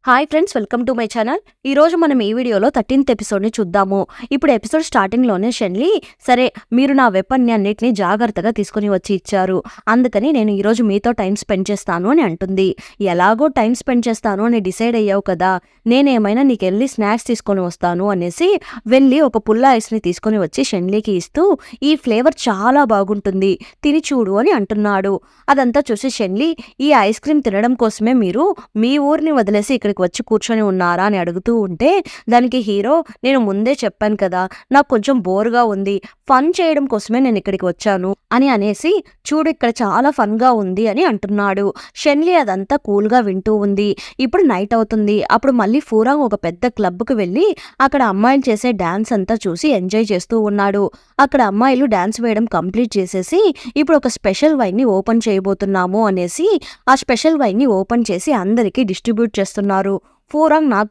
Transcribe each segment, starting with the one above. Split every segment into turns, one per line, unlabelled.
Hi friends, welcome to my channel. ఈ రోజు మనం ఈ వీడియోలో 13th ఎపిసోడ్ని చూద్దాము. ఇప్పుడు ఎపిసోడ్ స్టార్టింగ్లోనే షెన్లీ, సరే మీరు నా వెపన్ని అన్నిటిని జాగ్రత్తగా తీసుకుని వచ్చి ఇచ్చారు, అందుకని నేను ఈరోజు మీతో టైం స్పెండ్ చేస్తాను అని అంటుంది. ఎలాగో టైం స్పెండ్ చేస్తాను అని డిసైడ్ అయ్యావు కదా, నేనేమైనా నీకు వెళ్ళి స్నాక్స్ తీసుకొని వస్తాను అనేసి వెళ్ళి ఒక పుల్ల ఐస్ని తీసుకొని వచ్చి షెన్లీకి ఇస్తూ, ఈ ఫ్లేవర్ చాలా బాగుంటుంది, తిని చూడు అని అంటున్నాడు. అదంతా చూసి షెన్లీ, ఈ ఐస్ క్రీమ్ తినడం కోసమే మీరు మీ ఊరిని వదిలేసి ఇక్కడికి వచ్చి కూర్చొని ఉన్నారా అని అడుగుతూ ఉంటే, దానికి హీరో, నేను ముందే చెప్పాను కదా నాకు కొంచెం బోర్గా ఉంది, ఫన్ చేయడం కోసమే నేను ఇక్కడికి వచ్చాను అని అనేసి, చూడు ఇక్కడ చాలా ఫన్గా ఉంది అని అంటున్నాడు. షెన్లీ అదంతా కూల్గా వింటూ ఉంది. ఇప్పుడు నైట్ అవుతుంది. అప్పుడు మళ్ళీ ఫూరాంగ్ ఒక పెద్ద క్లబ్కి వెళ్ళి అక్కడ అమ్మాయిలు చేసే డాన్స్ అంతా చూసి ఎంజాయ్ చేస్తూ ఉన్నాడు. అక్కడ అమ్మాయిలు డాన్స్ వేయడం కంప్లీట్ చేసేసి ఇప్పుడు ఒక స్పెషల్ వైన్ని ఓపెన్ చేయబోతున్నాము అనేసి ఆ స్పెషల్ వైన్ని ఓపెన్ చేసి అందరికీ డిస్ట్రిబ్యూట్ చేస్తున్నారు. ఫూరాంగ్ నాకు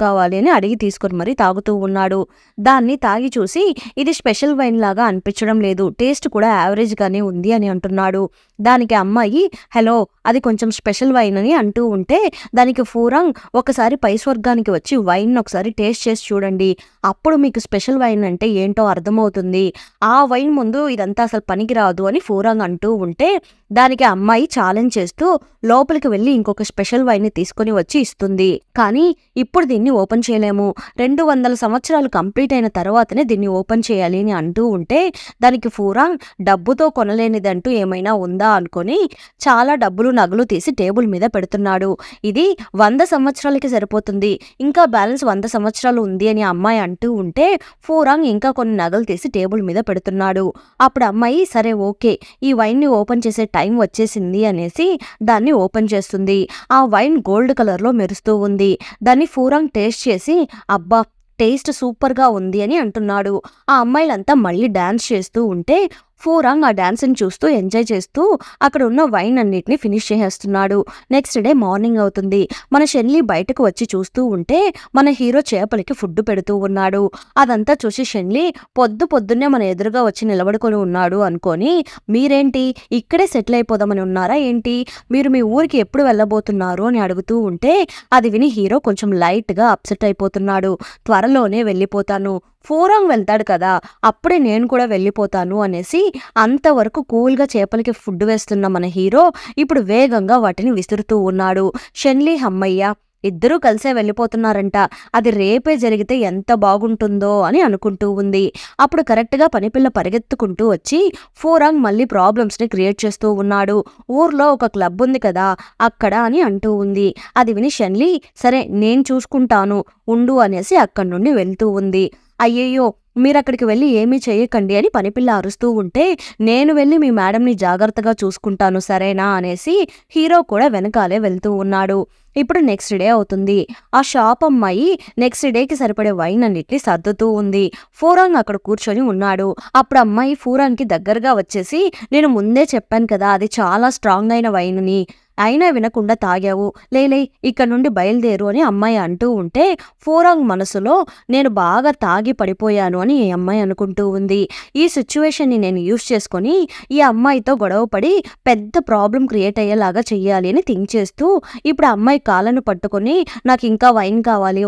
కావాలి అని అడిగి తీసుకొని మరీ తాగుతూ ఉన్నాడు. దాన్ని తాగి చూసి, ఇది స్పెషల్ వైన్ లాగా అనిపించడం లేదు, టేస్ట్ కూడా యావరేజ్గానే ఉంది అని అంటున్నాడు. దానికి అమ్మాయి, హలో అది కొంచెం స్పెషల్ వైన్ అని అంటూ ఉంటే, దానికి ఫూరాంగ్, ఒకసారి పై స్వర్గానికి వచ్చి వైన్ ఒకసారి టేస్ట్ చేసి చూడండి, అప్పుడు మీకు స్పెషల్ వైన్ అంటే ఏంటో అర్థమవుతుంది, ఆ వైన్ ముందు ఇదంతా అసలు పనికిరాదు అని ఫూరాంగ్ అంటూ ఉంటే, దానికి అమ్మాయి ఛాలెంజ్ చేస్తూ లోపలికి వెళ్ళి ఇంకొక స్పెషల్ వైన్ని తీసుకొని వచ్చి ఇస్తుంది. కానీ ఇప్పుడు దీన్ని ఓపెన్ చేయలేము, 200 సంవత్సరాలు కంప్లీట్ అయిన తర్వాతనే దీన్ని ఓపెన్ చేయాలి అని అంటూ ఉంటే, దానికి ఫూరాంగ్, డబ్బుతో కొనలేనిదంటూ ఏమైనా ఉందా అనుకొని చాలా డబ్బులు నగలు తీసి టేబుల్ మీద పెడుతున్నాడు. ఇది 100 సంవత్సరాలకి సరిపోతుంది, ఇంకా బ్యాలెన్స్ 100 సంవత్సరాలు ఉంది అని అమ్మాయి అంటూ ఉంటే, ఫూరాంగ్ ఇంకా కొన్ని నగలు తీసి టేబుల్ మీద పెడుతున్నాడు. అప్పుడు అమ్మాయి, సరే ఓకే, ఈ వైన్ని ఓపెన్ చేసే టైం వచ్చేసింది అనేసి దాన్ని ఓపెన్ చేస్తుంది. ఆ వైన్ గోల్డ్ కలర్లో మెరుస్తూ ఉంది. దాన్ని ఫూరాంగ్ టేస్ట్ చేసి, అబ్బా టేస్ట్ సూపర్గా ఉంది అని అంటున్నాడు. ఆ అమ్మాయిలంతా మళ్ళీ డాన్స్ చేస్తూ ఉంటే, ఫూరాంగ్ ఆ డాన్స్ని చూస్తూ ఎంజాయ్ చేస్తూ అక్కడ ఉన్న వైన్ అన్నిటిని ఫినిష్ చేసేస్తున్నాడు. నెక్స్ట్ డే మార్నింగ్ అవుతుంది. మన షెన్లీ బయటకు వచ్చి చూస్తూ ఉంటే, మన హీరో చేపలకి ఫుడ్ పెడుతూ ఉన్నాడు. అదంతా చూసి షెన్లీ, పొద్దున్నే మన ఎదురుగా వచ్చి నిలబడుకొని ఉన్నాడు అనుకొని, మీరేంటి ఇక్కడే సెటిల్ అయిపోదామని ఉన్నారా ఏంటి, మీరు మీ ఊరికి ఎప్పుడు వెళ్ళబోతున్నారు అని అడుగుతూ ఉంటే, అది విని హీరో కొంచెం లైట్గా అప్సెట్ అయిపోతున్నాడు. త్వరలోనే వెళ్ళిపోతాను, ఫూరాంగ్ వెళ్తాడు కదా అప్పుడే నేను కూడా వెళ్ళిపోతాను అనేసి అంతవరకు కూల్గా చేపలకి ఫుడ్ వేస్తున్న మన హీరో ఇప్పుడు వేగంగా వాటిని విసురుతూ ఉన్నాడు. షెన్లీ, హమ్మయ్య ఇద్దరూ కలిసే వెళ్ళిపోతున్నారంట, అది రేపే జరిగితే ఎంత బాగుంటుందో అని అనుకుంటూ ఉంది. అప్పుడు కరెక్ట్గా పనిపిల్ల పరిగెత్తుకుంటూ వచ్చి ఫూరాంగ్ మళ్ళీ ప్రాబ్లమ్స్ని క్రియేట్ చేస్తూ ఉన్నాడు. ఊర్లో ఒక క్లబ్ ఉంది కదా అక్కడ అని అంటూ ఉంది. అది విని షెన్లీ, సరే నేను చూసుకుంటాను ఉండు అనేసి అక్కడి నుండి వెళ్తూ ఉంది. అయ్యయ్యో మీరు అక్కడికి వెళ్ళి ఏమీ చేయకండి అని పనిపిల్ల అరుస్తూ ఉంటే, నేను వెళ్ళి మీ మేడంని జాగ్రత్తగా చూసుకుంటాను సరేనా అనేసి హీరో కూడా వెనకాలే వెళ్తూ ఉన్నాడు. ఇప్పుడు నెక్స్ట్ డే అవుతుంది. ఆ షాప్ అమ్మాయి నెక్స్ట్ డేకి సరిపడే వైన్ అన్నిటిని సర్దుతూ ఉంది. ఫూరాంగ్ అక్కడ కూర్చొని ఉన్నాడు. అప్పుడు అమ్మాయి ఫూరాంగ్కి దగ్గరగా వచ్చేసి, నేను ముందే చెప్పాను కదా అది చాలా స్ట్రాంగ్ అయిన వైన్ అని, అయినా వినకుండా తాగావు, లేలే ఇక్కడ నుండి బయలుదేరు అని అమ్మాయి అంటూ ఉంటే, ఫూరాంగ్ మనసులో, నేను బాగా తాగి పడిపోయాను అని ఈ అమ్మాయి అనుకుంటూ ఉంది. ఈ సిచ్యువేషన్ని నేను యూస్ చేసుకొని ఈ అమ్మాయితో గొడవపడి పెద్ద ప్రాబ్లం క్రియేట్ అయ్యేలాగా చెయ్యాలి అని థింక్ చేస్తూ ఇప్పుడు అమ్మాయి కాళ్ళను పట్టుకొని, నాకు ఇంకా వైన్ కావాలి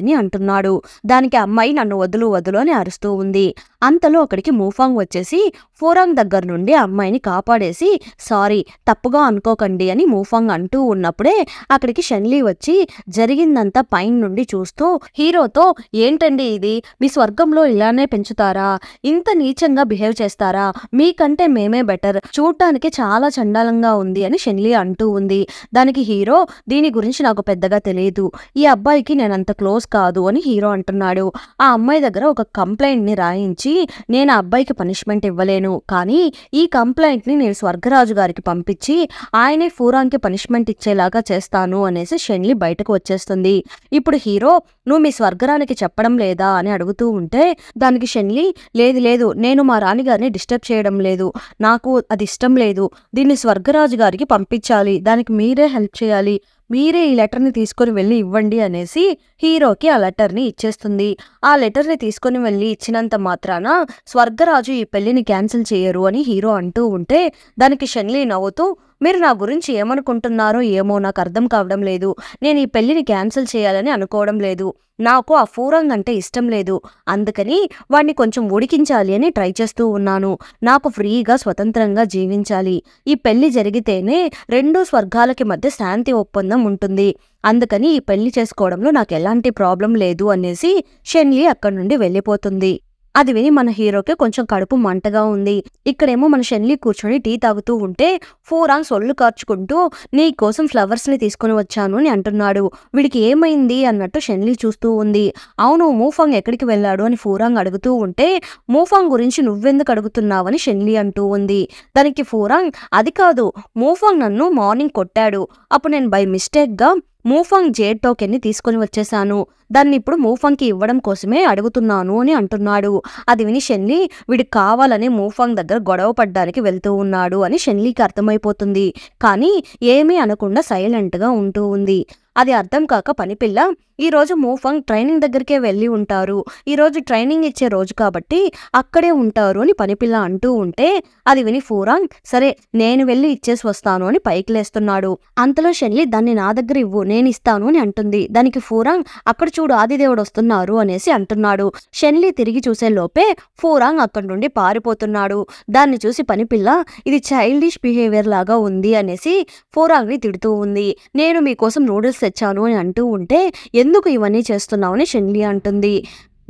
అని అంటున్నాడు. దానికి అమ్మాయి, నన్ను వదులు అని అరుస్తూ ఉంది. అంతలో అక్కడికి మూఫాంగ్ వచ్చేసి ఫూరాంగ్ దగ్గర నుండి అమ్మాయిని కాపాడేసి, సారీ తప్పుగా అనుకోకండి అని మూఫాంగ్ అంటూ ఉన్నప్పుడే అక్కడికి షెన్లీ వచ్చి జరిగిందంతా పైన నుండి చూస్తూ హీరోతో, ఏంటండి ఇది, మీ స్వర్గంలో ఇలానే పెంచుతారా, ఇంత నీచంగా బిహేవ్ చేస్తారా, మీకంటే మేమే బెటర్, చూడటానికి చాలా చండాలంగా ఉంది అని షెన్లీ అంటూ ఉంది. దానికి హీరో, దీని గురించి నాకు పెద్దగా తెలియదు, ఈ అబ్బాయికి నేనంత క్లోజ్ కాదు అని హీరో అంటున్నాడు. ఆ అమ్మాయి దగ్గర ఒక కంప్లైంట్ని రాయించి, నేను ఆ అబ్బాయికి పనిష్మెంట్ ఇవ్వలేను, కానీ ఈ కంప్లైంట్ని నేను స్వర్గరాజు గారికి పంపించి ఆయనే ఫూరాంగ్కి పనిష్మెంట్ ఇచ్చేలాగా చేస్తాను అనేసి షెన్లీ బయటకు వచ్చేస్తుంది. ఇప్పుడు హీరో, నువ్వు మీ స్వర్గరానికి చెప్పడం లేదా అని అడుగుతూ ఉంటే, దానికి షెన్లీ, లేదు నేను మా రాణిగారిని డిస్టర్బ్ చేయడం లేదు, నాకు అది ఇష్టం లేదు, దీన్ని స్వర్గరాజు గారికి పంపించాలి, దానికి మీరే హెల్ప్ చేయాలి, మీరే ఈ లెటర్ని తీసుకొని వెళ్ళి ఇవ్వండి అనేసి హీరోకి ఆ లెటర్ని ఇచ్చేస్తుంది. ఆ లెటర్ని తీసుకొని వెళ్ళి ఇచ్చినంత మాత్రాన స్వర్గరాజు ఈ పెళ్లిని క్యాన్సిల్ చేయరు అని హీరో అంటూ ఉంటే, దానికి షెన్లీ నవ్వుతూ, మీరు నా గురించి ఏమనుకుంటున్నారో ఏమో నాకు అర్థం కావడం లేదు. నేను ఈ పెళ్లిని క్యాన్సిల్ చేయాలని అనుకోవడం లేదు. నాకు ఆ ఫూరంగ్ అంటే ఇష్టం లేదు. అందుకని వాడిని కొంచెం ఉడికించాలి అని ట్రై చేస్తూ ఉన్నాను. నాకు ఫ్రీగా స్వతంత్రంగా జీవించాలి. ఈ పెళ్లి జరిగితేనే 2 స్వర్గాలకి మధ్య శాంతి ఒప్పందం ఉంటుంది. అందుకని ఈ పెళ్లి చేసుకోవడంలో నాకు ఎలాంటి ప్రాబ్లం లేదు అనేసి షెన్లీ అక్కడి నుండి వెళ్ళిపోతుంది. అది విని మన హీరోకి కొంచెం కడుపు మంటగా ఉంది. ఇక్కడేమో మన షెన్లీ కూర్చొని టీ తాగుతూ ఉంటే ఫూరాంగ్ సొల్లు కార్చుకుంటూ నీ కోసం ఫ్లవర్స్ ని తీసుకుని వచ్చాను అని అంటున్నాడు. వీడికి ఏమైంది అన్నట్టు షెన్లీ చూస్తూ ఉంది. అవును, మూఫాంగ్ ఎక్కడికి వెళ్ళాడు అని ఫూరాంగ్ అడుగుతూ ఉంటే మూఫాంగ్ గురించి నువ్వెందుకు అడుగుతున్నావని షెన్లీ అంటూ ఉంది. దానికి ఫూరాంగ్ అది కాదు, మూఫాంగ్ నన్ను మార్నింగ్ కొట్టాడు. అప్పుడు నేను బై మిస్టేక్ గా మూఫాంగ్ జేడ్ టోకెన్ ని తీసుకుని వచ్చేశాను. దాన్ని ఇప్పుడు మూఫాంగ్ కి ఇవ్వడం కోసమే అడుగుతున్నాను అని అంటున్నాడు. అది విని షెన్లీ వీడికి కావాలని మూఫాంగ్ దగ్గర గొడవ పడ్డానికి వెళ్తూ ఉన్నాడు అని షెన్లీకి అర్థమైపోతుంది. కానీ ఏమీ అనకుండా సైలెంట్ గా ఉంటూ ఉంది. అది అర్థం కాక పనిపిల్ల ఈరోజు మూఫాంగ్ ట్రైనింగ్ దగ్గరికే వెళ్ళి ఉంటారు. ఈరోజు ట్రైనింగ్ ఇచ్చే రోజు కాబట్టి అక్కడే ఉంటారు అని పనిపిల్ల అంటూ ఉంటే అది విని ఫూరాంగ్ సరే నేను వెళ్ళి ఇచ్చేసి వస్తాను అని పైకి లేస్తున్నాడు. అంతలో షెన్లీ దాన్ని నా దగ్గర ఇవ్వు, నేను ఇస్తాను అని అంటుంది. దానికి ఫూరాంగ్ అక్కడ చూడు ఆదిదేవుడు వస్తున్నారు అనేసి అంటున్నాడు. షెన్లీ తిరిగి చూసే లోపే ఫూరాంగ్ అక్కడి నుండి పారిపోతున్నాడు. దాన్ని చూసి పనిపిల్ల ఇది చైల్డిష్ బిహేవియర్ లాగా ఉంది అనేసి ఫూరాంగ్ ని తిడుతూ ఉంది. నేను మీకోసం నూడిల్స్ తెచ్చాను అని అంటూ ఉంటే ఎందుకు ఇవన్నీ చేస్తున్నావని షెన్లీ అంటుంది.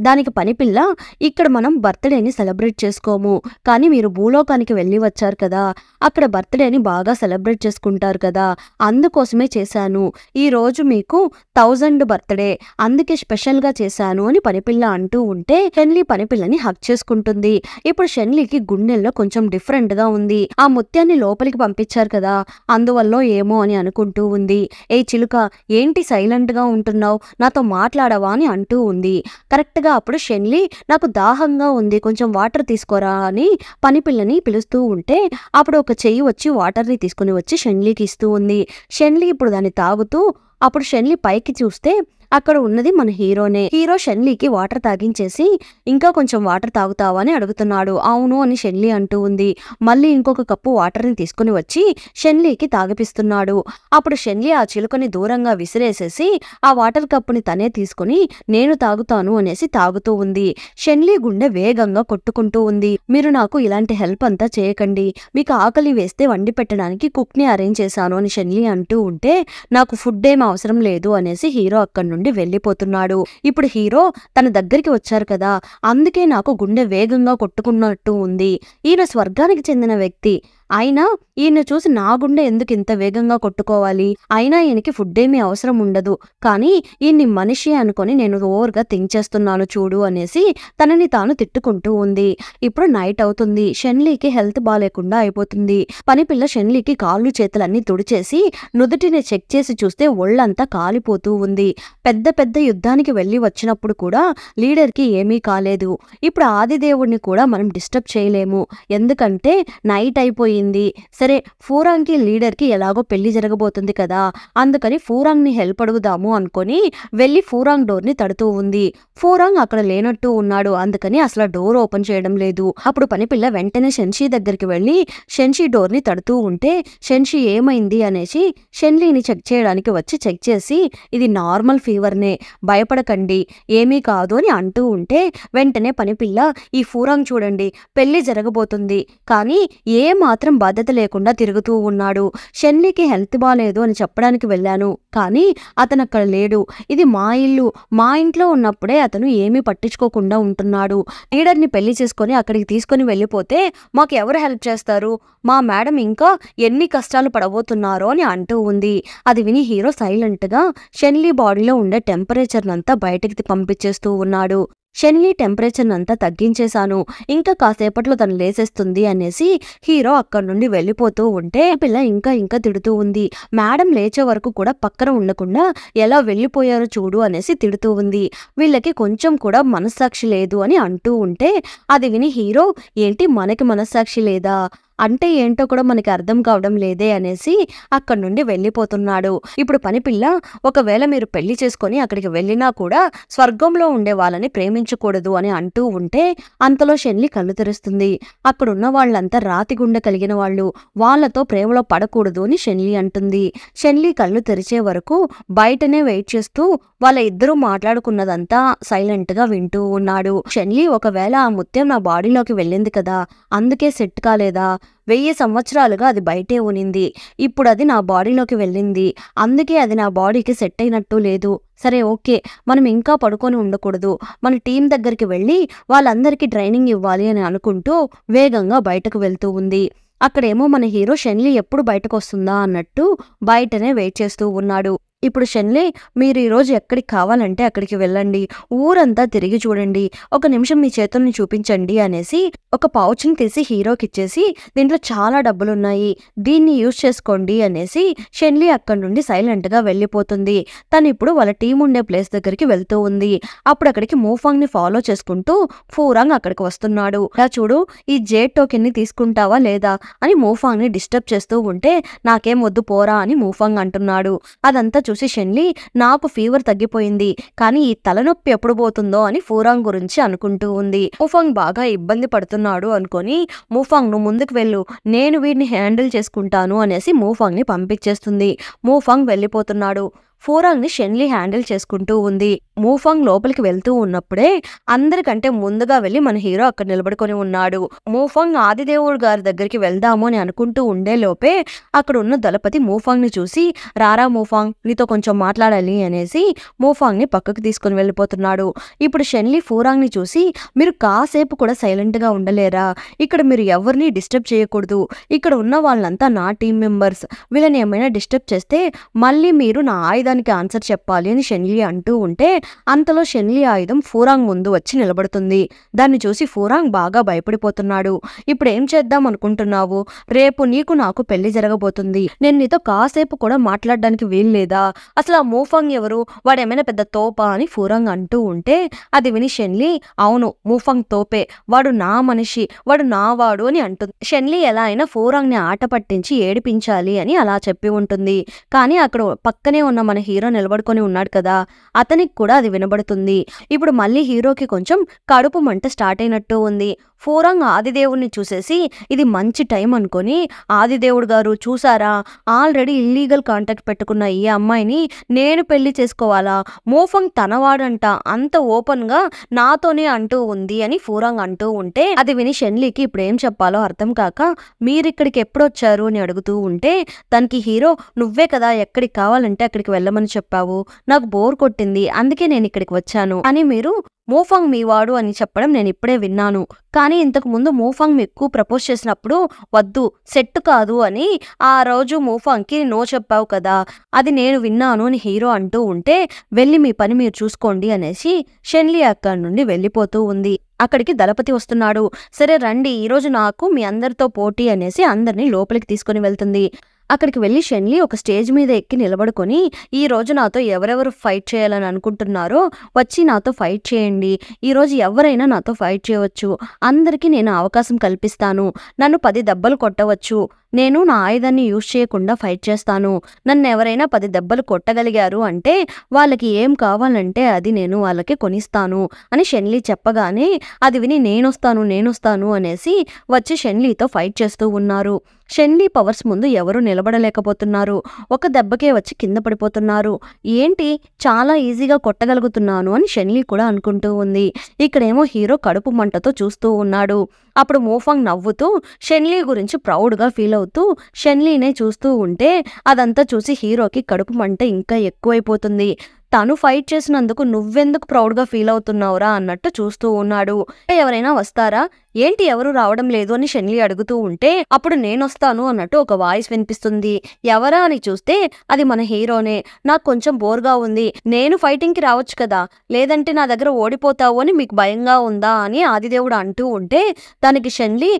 దానికి పనిపిల్ల ఇక్కడ మనం బర్త్డేని సెలబ్రేట్ చేసుకోము, కానీ మీరు భూలోకానికి వెళ్ళి వచ్చారు కదా, అక్కడ బర్త్డేని బాగా సెలబ్రేట్ చేసుకుంటారు కదా, అందుకోసమే చేశాను. ఈ రోజు మీకు 1000 బర్త్డే, అందుకే స్పెషల్గా చేశాను అని పనిపిల్ల అంటూ ఉంటే షెన్లీ పనిపిల్లని హక్ చేసుకుంటుంది. ఇప్పుడు షెన్లీకి గుండెల్లో కొంచెం డిఫరెంట్గా ఉంది. ఆ ముత్యాన్ని లోపలికి పంపించారు కదా, అందువల్ల ఏమో అని అనుకుంటూ ఉంది. ఏ చిలుక ఏంటి సైలెంట్గా ఉంటున్నావు, నాతో మాట్లాడవా అని అంటూ ఉంది. కరెక్ట్గా అప్పుడు షెన్లీ నాకు దాహంగా ఉంది, కొంచెం వాటర్ తీసుకోరా అని పనిపిల్లని పిలుస్తూ ఉంటే అప్పుడు ఒక చెయ్యి వచ్చి వాటర్ని తీసుకుని వచ్చి షెన్లీకి ఇస్తూ ఉంది. షెన్లీ ఇప్పుడు దాన్ని తాగుతూ అప్పుడు షెన్లీ పైకి చూస్తే అక్కడ ఉన్నది మన హీరోనే. హీరో షెన్లీకి వాటర్ తాగించేసి ఇంకా కొంచెం వాటర్ తాగుతావా అని అడుగుతున్నాడు. అవును అని షెన్లీ అంటూ ఉంది. మళ్ళీ ఇంకొక కప్పు వాటర్ని తీసుకుని వచ్చి షెన్లీకి తాగిపిస్తున్నాడు. అప్పుడు షెన్లీ ఆ చిలుకని దూరంగా విసిరేసేసి ఆ వాటర్ కప్పుని తనే తీసుకుని నేను తాగుతాను అనేసి తాగుతూ ఉంది. షెన్లీ గుండె వేగంగా కొట్టుకుంటూ ఉంది. మీరు నాకు ఇలాంటి హెల్ప్ అంతా చేయకండి, మీకు ఆకలి వేస్తే వండి పెట్టడానికి కుక్ని అరేంజ్ చేశాను అని షెన్లీ అంటూ ఉంటే నాకు ఫుడ్ ఏం అవసరం లేదు అనేసి హీరో అక్కడి నుండి వెళ్ళిపోతున్నాడు. ఇప్పుడు హీరో తన దగ్గరికి వచ్చారు కదా, అందుకే నాకు గుండె వేగంగా కొట్టుకున్నట్టు ఉంది. ఈయన స్వర్గానికి చెందిన వ్యక్తి, అయినా ఈయన చూసి నా గుండె ఎందుకు ఇంత వేగంగా కొట్టుకోవాలి, అయినా ఈయనకి ఫుడ్ ఏమీ అవసరం ఉండదు, కానీ ఈయన్ని మనిషి అనుకొని నేను ఓవర్గా థింక్ చేస్తున్నాను చూడు అనేసి తనని తాను తిట్టుకుంటూ ఉంది. ఇప్పుడు నైట్ అవుతుంది. షెన్లీకి హెల్త్ బాగాలేకుండా అయిపోతుంది. పనిపిల్ల షెన్లీకి కాళ్ళు చేతులన్నీ తుడిచేసి నుదుటిని చెక్ చేసి చూస్తే ఒళ్ళంతా కాలిపోతూ ఉంది. పెద్ద పెద్ద యుద్ధానికి వెళ్ళి వచ్చినప్పుడు కూడా లీడర్కి ఏమీ కాలేదు. ఇప్పుడు ఆదిదేవుడిని కూడా మనం డిస్టర్బ్ చేయలేము, ఎందుకంటే నైట్ అయిపోయింది. సరే ఫూరాంగ్కి లీడర్కి ఎలాగో పెళ్లి జరగబోతుంది కదా, అందుకని ఫూరాంగ్ని హెల్ప్ అడుగుదాము అనుకొని వెళ్ళి ఫూరాంగ్ డోర్ని తడుతూ ఉంది. ఫూరాంగ్ అక్కడ లేనట్టు ఉన్నాడు, అందుకని అసలు డోర్ ఓపెన్ చేయడం లేదు. అప్పుడు పనిపిల్ల వెంటనే షెన్షీ దగ్గరికి వెళ్ళి షెన్షీ డోర్ని తడుతూ ఉంటే షెన్షీ ఏమైంది అనేసి షెన్లీని చెక్ చేయడానికి వచ్చి చెక్ చేసి ఇది నార్మల్ ఫీవర్నే, భయపడకండి ఏమీ కాదు అని అంటూ ఉంటే వెంటనే పనిపిల్ల ఈ ఫూరాంగ్ చూడండి పెళ్లి జరగబోతుంది కానీ ఏ మాత్రం బాధ్యత లేకుండా తిరుగుతూ ఉన్నాడు. షెన్లీకి హెల్త్ బాగాలేదు అని చెప్పడానికి వెళ్ళాను, కానీ అతను అక్కడ లేడు. ఇది మా ఇల్లు, మా ఇంట్లో ఉన్నప్పుడే అతను ఏమీ పట్టించుకోకుండా ఉంటున్నాడు. లీడర్ని పెళ్లి చేసుకొని అక్కడికి తీసుకొని వెళ్ళిపోతే మాకు ఎవరు హెల్ప్ చేస్తారు, మా మేడం ఇంకా ఎన్ని కష్టాలు పడబోతున్నారో అని అంటూ ఉంది. అది విని హీరో సైలెంట్గా షెన్లీ బాడీలో ఉండే టెంపరేచర్నంతా బయటికి పంపించేస్తూ ఉన్నాడు. షెన్లీ టెంపరేచర్నంతా తగ్గించేశాను, ఇంకా కాసేపట్లో తను లేసేస్తుంది అనేసి హీరో అక్కడి నుండి వెళ్ళిపోతూ ఉంటే పిల్ల ఇంకా తిడుతూ ఉంది. మేడం లేచే వరకు కూడా పక్కన ఉండకుండా ఎలా వెళ్ళిపోయారో చూడు అనేసి తిడుతూ ఉంది. వీళ్ళకి కొంచెం కూడా మనస్సాక్షి లేదు అని అంటూ ఉంటే అది విని హీరో ఏంటి మనకి మనస్సాక్షి లేదా, అంటే ఏంటో కూడా మనకి అర్థం కావడం లేదే అనేసి అక్కడి నుండి వెళ్ళిపోతున్నాడు. ఇప్పుడు పని పిల్ల, ఒకవేళ మీరు పెళ్లి చేసుకొని అక్కడికి వెళ్ళినా కూడా స్వర్గంలో ఉండే వాళ్ళని ప్రేమించకూడదు అని అంటూ ఉంటే అంతలో షెన్లి కళ్ళు తెరుస్తుంది. అక్కడున్న వాళ్ళంతా రాతి గుండె కలిగిన వాళ్ళు, వాళ్ళతో ప్రేమలో పడకూడదు అని షెన్లి అంటుంది. షెన్లి కళ్ళు తెరిచే వరకు బయటనే వెయిట్ చేస్తూ వాళ్ళ ఇద్దరూ మాట్లాడుకున్నదంతా సైలెంట్ గా వింటూ ఉన్నాడు. షెన్లి, ఒకవేళ ఆ ముత్యం నా బాడీలోకి వెళ్ళింది కదా, అందుకే సెట్ కాలేదా? 1000 సంవత్సరాలుగా అది బయటే ఉనింది, ఇప్పుడు అది నా బాడీలోకి వెళ్ళింది, అందుకే అది నా బాడీకి సెట్ అయినట్టు లేదు. సరే ఓకే, మనం ఇంకా పడుకొని ఉండకూడదు, మన టీం దగ్గరికి వెళ్ళి వాళ్ళందరికీ ట్రైనింగ్ ఇవ్వాలి అని అనుకుంటూ వేగంగా బయటకు వెళ్తూ ఉంది. అక్కడేమో మన హీరో షెన్లి ఎప్పుడు బయటకు వస్తుందా అన్నట్టు బయటనే వెయిట్ చేస్తూ ఉన్నాడు. ఇప్పుడు షెన్లి, మీరు ఈరోజు ఎక్కడికి కావాలంటే అక్కడికి వెళ్ళండి, ఊరంతా తిరిగి చూడండి, ఒక నిమిషం మీ చేతుల్ని చూపించండి అనేసి ఒక పౌచ్ని తీసి హీరోకి ఇచ్చేసి, దీంట్లో చాలా డబ్బులున్నాయి, దీన్ని యూజ్ చేసుకోండి అనేసి షెన్లి అక్కడి నుండి సైలెంట్ గా వెళ్ళిపోతుంది. తను ఇప్పుడు వాళ్ళ టీం ఉండే ప్లేస్ దగ్గరికి వెళ్తూ ఉంది. అప్పుడు అక్కడికి మూఫాంగ్ ని ఫాలో చేసుకుంటూ ఫూరాంగ్ అక్కడికి వస్తున్నాడు. ఇలా చూడు, ఈ జేడ్ టోకెన్ ని తీసుకుంటావా లేదా అని మూఫాంగ్ ని డిస్టర్బ్ చేస్తూ ఉంటే, నాకేం వద్దు పోరా అని మూఫాంగ్ అంటున్నాడు. అదంతా చూసి షెన్లి, నాకు ఫీవర్ తగ్గిపోయింది, కానీ ఈ తలనొప్పి ఎప్పుడు పోతుందో అని ఫూరాంగ్ గురించి అనుకుంటూ ఉంది. మూఫాంగ్ బాగా ఇబ్బంది పడుతున్నాడు అనుకొని, మూఫాంగ్ నువ్వు ముందుకు వెళ్ళు, నేను వీడిని హ్యాండిల్ చేసుకుంటాను అనేసి మూఫాంగ్ ని పంపించేస్తుంది. మూఫాంగ్ వెళ్ళిపోతున్నాడు. ఫూరాంగ్ ని షెన్లి హ్యాండిల్ చేసుకుంటూ ఉంది. మూఫాంగ్ లోపలికి వెళ్తూ ఉన్నప్పుడే అందరికంటే ముందుగా వెళ్లి మన హీరో అక్కడ నిలబడుకొని ఉన్నాడు. మూఫాంగ్ ఆదిదేవుడు గారి దగ్గరికి వెళ్దాము అని అనుకుంటూ ఉండే లోపే అక్కడ ఉన్న దళపతి మూఫాంగ్ ని చూసి, రారా మూఫాంగ్, నీతో కొంచెం మాట్లాడాలి అనేసి మూఫాంగ్ ని పక్కకు తీసుకుని వెళ్ళిపోతున్నాడు. ఇప్పుడు షెన్లి ఫూరాంగ్ ని చూసి, మీరు కాసేపు కూడా సైలెంట్ గా ఉండలేరా? ఇక్కడ మీరు ఎవరిని డిస్టర్బ్ చేయకూడదు, ఇక్కడ ఉన్న వాళ్ళంతా నా టీం మెంబర్స్, వీళ్ళని ఏమైనా డిస్టర్బ్ చేస్తే మళ్ళీ మీరు నా ఆయుధానికి ఆన్సర్ చెప్పాలి అని షెన్లి అంటూ ఉంటే అంతలో షెన్లి ఆయుధం ఫూరాంగ్ ముందు వచ్చి నిలబడుతుంది. దాన్ని చూసి ఫూరాంగ్ బాగా భయపడిపోతున్నాడు. ఇప్పుడు ఏం చేద్దాం అనుకుంటున్నావు? రేపు నీకు నాకు పెళ్లి జరగబోతుంది, నేను నీతో కాసేపు కూడా మాట్లాడడానికి వీల్లేదా? అసలు ఆ మూఫాంగ్ ఎవరు? వాడేమైనా పెద్ద తోపా అని ఫూరాంగ్ అంటూ ఉంటే అది విని షెన్లి, అవును మూఫాంగ్ తోపే, వాడు నా మనిషి, వాడు నా వాడు అని అంటుంది. షెన్లి ఎలా అయినా ఫూరాంగ్ ని ఆట పట్టించి ఏడిపించాలి అని అలా చెప్పి ఉంటుంది. కానీ అక్కడ పక్కనే ఉన్న మన హీరో నిలబడుకొని ఉన్నాడు కదా, అతనికి కూడా అది వినబడుతుంది. ఇప్పుడు మళ్ళీ హీరోకి కొంచెం కడుపు మంట స్టార్ట్ అయినట్టు ఉంది. ఫూరాంగ్ ఆదిదేవుడిని చూసేసి ఇది మంచి టైం అనుకొని, ఆదిదేవుడు గారు చూసారా, ఆల్రెడీ ఇల్లీగల్ కాంటాక్ట్ పెట్టుకున్న ఈ అమ్మాయిని నేను పెళ్లి చేసుకోవాలా? మూఫాంగ్ తనవాడంట, అంత ఓపెన్ గా నాతోనే అంటూ ఉంది అని ఫూరాంగ్ అంటూ ఉంటే అది విని షెన్లీకి ఇప్పుడు ఏం చెప్పాలో అర్థం కాక, మీరిక్కడికి ఎప్పుడొచ్చారు అని అడుగుతూ ఉంటే దానికి హీరో, నువ్వే కదా ఎక్కడికి కావాలంటే అక్కడికి వెళ్ళమని చెప్పావు, నాకు బోర్ కొట్టింది, అందుకే నేను ఇక్కడికి వచ్చాను అని మీరు మూఫాంగ్ మీ వాడు అని చెప్పడం నేను ఇప్పుడే విన్నాను. కానీ ఇంతకు ముందు మూఫాంగ్ మీకు ప్రపోజ్ చేసినప్పుడు వద్దు, సెట్ కాదు అని ఆ రోజు మూఫాంగ్కి నో చెప్పావు కదా, అది నేను విన్నాను అని హీరో అంటూ ఉంటే వెళ్ళి మీ పని మీరు చూసుకోండి అనేసి షెన్లి అక్కడి నుండి వెళ్ళిపోతూ ఉంది. అక్కడికి దళపతి వస్తున్నాడు. సరే రండి, ఈరోజు నాకు మీ అందరితో పోటీ అనేసి అందరినీ లోపలికి తీసుకుని వెళ్తుంది. అక్కడికి వెళ్ళి షెన్లి ఒక స్టేజ్ మీద ఎక్కి నిలబడుకొని, ఈ రోజు నాతో ఎవరెవరు ఫైట్ చేయాలని అనుకుంటున్నారో వచ్చి నాతో ఫైట్ చేయండి, ఈరోజు ఎవరైనా నాతో ఫైట్ చేయవచ్చు, అందరికీ నేను అవకాశం కల్పిస్తాను, నన్ను 10 దెబ్బలు కొట్టవచ్చు, నేను నా ఆయుధాన్ని యూజ్ చేయకుండా ఫైట్ చేస్తాను, నన్ను ఎవరైనా 10 దెబ్బలు కొట్టగలిగారు అంటే వాళ్ళకి ఏం కావాలంటే అది నేను వాళ్ళకి కొనిస్తాను అని షెన్లి చెప్పగానే అది విని నేనొస్తాను అనేసి వచ్చి షెన్లీతో ఫైట్ చేస్తూ ఉన్నారు. షెన్లి పవర్స్ ముందు ఎవరు నిలబడలేకపోతున్నారు. ఒక దెబ్బకే వచ్చి కింద పడిపోతున్నారు. ఏంటి చాలా ఈజీగా కొట్టగలుగుతున్నాను అని షెన్లి కూడా అనుకుంటూ ఉంది. ఇక్కడేమో హీరో కడుపు మంటతో చూస్తూ ఉన్నాడు. అప్పుడు మూఫాంగ్ నవ్వుతూ షెన్లి గురించి ప్రౌడ్గా ఫీల్ అవుతూ షెన్లీనే చూస్తూ ఉంటే అదంతా చూసి హీరోకి కడుపు మంట ఇంకా ఎక్కువైపోతుంది. తను ఫైట్ చేసినందుకు నువ్వెందుకు ప్రౌడ్గా ఫీల్ అవుతున్నావురా అన్నట్టు చూస్తూ ఉన్నాడు. ఎవరైనా వస్తారా, ఏంటి ఎవరు రావడం లేదు అని షెన్లి అడుగుతూ ఉంటే అప్పుడు నేనొస్తాను అన్నట్టు ఒక వాయిస్ వినిపిస్తుంది. ఎవరా అని చూస్తే అది మన హీరోనే. నాకు కొంచెం బోర్గా ఉంది, నేను ఫైటింగ్కి రావచ్చు కదా, లేదంటే నా దగ్గర ఓడిపోతావు అని మీకు భయంగా ఉందా అని ఆదిదేవుడు అంటూ ఉంటే దానికి షెన్లి,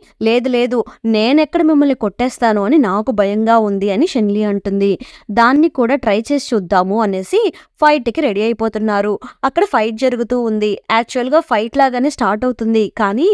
లేదు నేనెక్కడ మిమ్మల్ని కొట్టేస్తాను అని నాకు భయంగా ఉంది అని షెన్లి అంటుంది. దాన్ని కూడా ట్రై చేసి చూద్దాము అనేసి ఫైట్కి రెడీ అయిపోతున్నారు. అక్కడ ఫైట్ జరుగుతూ ఉంది. యాక్చువల్గా ఫైట్ లాగానే స్టార్ట్ అవుతుంది, కానీ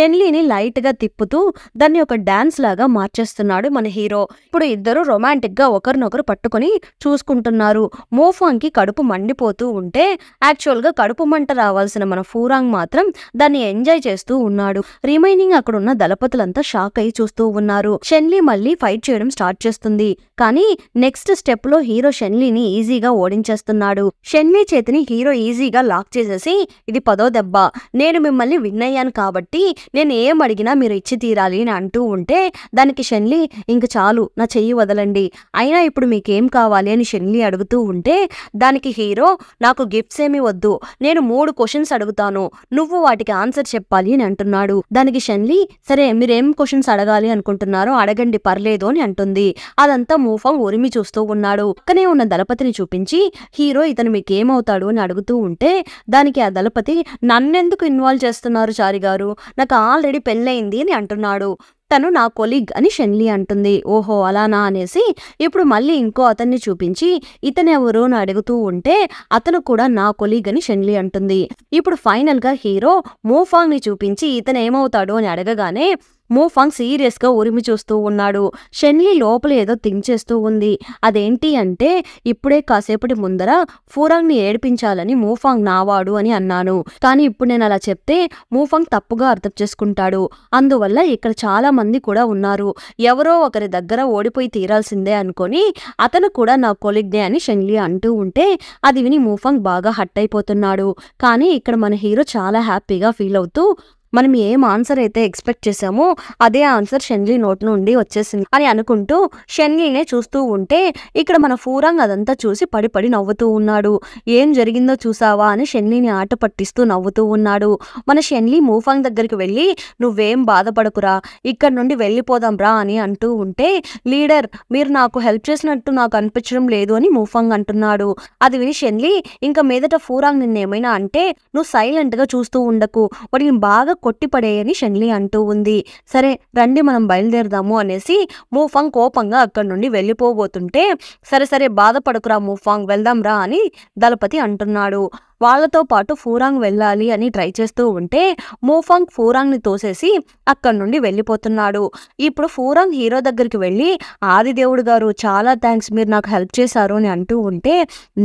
షెన్లీని లైట్ గా తిప్పుతూ దాన్ని ఒక డాన్స్ లాగా మార్చేస్తున్నాడు మన హీరో. ఇప్పుడు ఇద్దరు రొమాంటిక్ గా ఒకరినొకరు పట్టుకొని చూసుకుంటున్నారు. మోఫాంగ్ కి కడుపు మండిపోతూ ఉంటే యాక్చువల్ గా కడుపు మంట రావాల్సిన మన ఫూరాంగ్ మాత్రం దాన్ని ఎంజాయ్ చేస్తూ ఉన్నాడు. రిమైనింగ్ అక్కడున్న దళపతులంతా షాక్ అయి చూస్తూ ఉన్నారు. షెన్లీ మళ్ళీ ఫైట్ చేయడం స్టార్ట్ చేస్తుంది. కానీ నెక్స్ట్ స్టెప్ లో హీరో షెన్లీని ఈజీగా ఓడించేస్తున్నాడు. షెన్లీ చేతిని హీరో ఈజీగా లాక్ చేసేసి, ఇది 10వ దెబ్బ, నేను మిమ్మల్ని విన్ అయ్యాను కాబట్టి నేను ఏం అడిగినా మీరు ఇచ్చి తీరాలి అని అంటూ ఉంటే దానికి షెన్లీ, ఇంక చాలు, నా చెయ్యి వదలండి, అయినా ఇప్పుడు మీకేం కావాలి అని షెన్లీ అడుగుతూ ఉంటే దానికి హీరో, నాకు గిఫ్ట్స్ ఏమీ వద్దు, నేను 3 క్వశ్చన్స్ అడుగుతాను, నువ్వు వాటికి ఆన్సర్ చెప్పాలి అని అంటున్నాడు. దానికి షెన్లీ, సరే మీరేం క్వశ్చన్స్ అడగాలి అనుకుంటున్నారో అడగండి, పర్లేదు అని అంటుంది. అదంతా మోఫాంగ్ ఉరిమి చూస్తూ ఉన్నాడు. పక్కనే ఉన్న దళపతిని చూపించి హీరో, ఇతను మీకేమవుతాడు అని అడుగుతూ ఉంటే దానికి ఆ దళపతి, నన్నెందుకు ఇన్వాల్వ్ చేస్తున్నారు చారి గారు, నాకు ఆల్రెడీ పెళ్ళయింది అని అంటున్నాడు. తను నా కొలీగ్ అని షెన్లీ అంటుంది. ఓహో అలానా అనేసి ఇప్పుడు మళ్ళీ ఇంకో అతన్ని చూపించి ఇతనెవరు అని అడుగుతూ ఉంటే అతను కూడా నా కొలీగ్ అని షెన్లీ అంటుంది. ఇప్పుడు ఫైనల్ గా హీరో మోఫాంగ్ ని చూపించి ఇతను ఏమవుతాడు అని అడగగానే మోఫాంగ్ సీరియస్ గా ఉరిమి చూస్తూ ఉన్నాడు. షెన్లీ లోపల ఏదో థింక్ చేస్తూ ఉంది. అదేంటి అంటే, ఇప్పుడే కాసేపటి ముందర ఫూరాంగ్ ని ఏడిపించాలని మోఫాంగ్ నావాడు అని అన్నాను, కానీ ఇప్పుడు నేను అలా చెప్తే మోఫాంగ్ తప్పుగా అర్థం చేసుకుంటాడు, అందువల్ల ఇక్కడ చాలా మంది కూడా ఉన్నారు, ఎవరో ఒకరి దగ్గర ఓడిపోయి తీరాల్సిందే అనుకొని అతను కూడా నా కొలీగ్నే అని షెన్లీ అంటూ ఉంటే అది విని మోఫాంగ్ బాగా హట్ అయిపోతున్నాడు. కానీ ఇక్కడ మన హీరో చాలా హ్యాపీగా ఫీల్ అవుతూ, మనం ఏం ఆన్సర్ అయితే ఎక్స్పెక్ట్ చేసామో అదే ఆన్సర్ షెన్లీ నోట్ నుండి వచ్చేసింది అని అనుకుంటూ షెన్లీనే చూస్తూ ఉంటే ఇక్కడ మన ఫూరాంగ్ అదంతా చూసి పడి పడి నవ్వుతూ ఉన్నాడు. ఏం జరిగిందో చూసావా అని షెన్లీని ఆట పట్టిస్తూ నవ్వుతూ ఉన్నాడు. మన షెన్లీ మోఫాంగ్ దగ్గరికి వెళ్ళి, నువ్వేం బాధపడకురా, ఇక్కడ నుండి వెళ్ళిపోదాం రా అని అంటూ ఉంటే, లీడర్ మీరు నాకు హెల్ప్ చేసినట్టు నాకు అనిపించడం లేదు అని మోఫాంగ్ అంటున్నాడు. అది విని షెన్లీ, ఇంకా మీదట ఫూరాంగ్ నిన్నేమైనా అంటే నువ్వు సైలెంట్ గా చూస్తూ ఉండకు, వాడిని బాగా కొట్టిపడేయని షెన్లీ అంటూ ఉంది. సరే రండి మనం బయలుదేరదాము అనేసి మోఫాంగ్ కోపంగా అక్కడి నుండి వెళ్ళిపోబోతుంటే, సరే సరే బాధపడకురా మోఫాంగ్, వెళ్దాం రా అని దళపతి అంటున్నాడు. వాళ్లతో పాటు ఫూరాంగ్ వెళ్ళాలి అని ట్రై చేస్తూ ఉంటే మోఫాంగ్ ఫూరాంగ్ ని తోసేసి అక్కడి నుండి వెళ్ళిపోతున్నాడు. ఇప్పుడు ఫూరాంగ్ హీరో దగ్గరికి వెళ్ళి, ఆదిదేవుడు గారు చాలా థ్యాంక్స్, మీరు నాకు హెల్ప్ చేశారు అని అంటూ ఉంటే,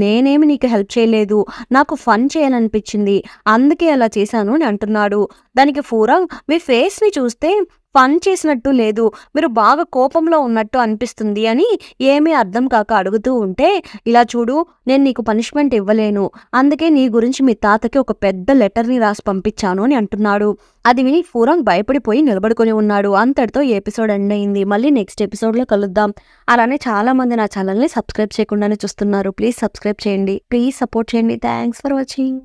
నేనేమి నీకు హెల్ప్ చేయలేదు, నాకు ఫన్ చేయాలనిపించింది అందుకే అలా చేశాను అని అంటున్నాడు. దానికి ఫూరాంగ్, మీ ఫేస్ ని చూస్తే ఫన్ చేసినట్టు లేదు, మీరు బాగా కోపంలో ఉన్నట్టు అనిపిస్తుంది అని ఏమీ అర్థం కాక అడుగుతూ ఉంటే, ఇలా చూడు, నేను నీకు పనిష్మెంట్ ఇవ్వలేను, అందుకే నీ గురించి మీ తాతకి ఒక పెద్ద లెటర్ని రాసి పంపించాను అని అంటున్నాడు. అది విని ఫూరాంగ్ భయపడిపోయి నిలబడుకొని ఉన్నాడు. అంతటితో ఈ ఎపిసోడ్ ఎండ్ అయింది. మళ్ళీ నెక్స్ట్ ఎపిసోడ్లో కలుద్దాం. అలానే చాలా మంది నా ఛానల్ని సబ్స్క్రైబ్ చేయకుండానే చూస్తున్నారు. ప్లీజ్ సబ్స్క్రైబ్ చేయండి, ప్లీజ్ సపోర్ట్ చేయండి. Thanks for watching.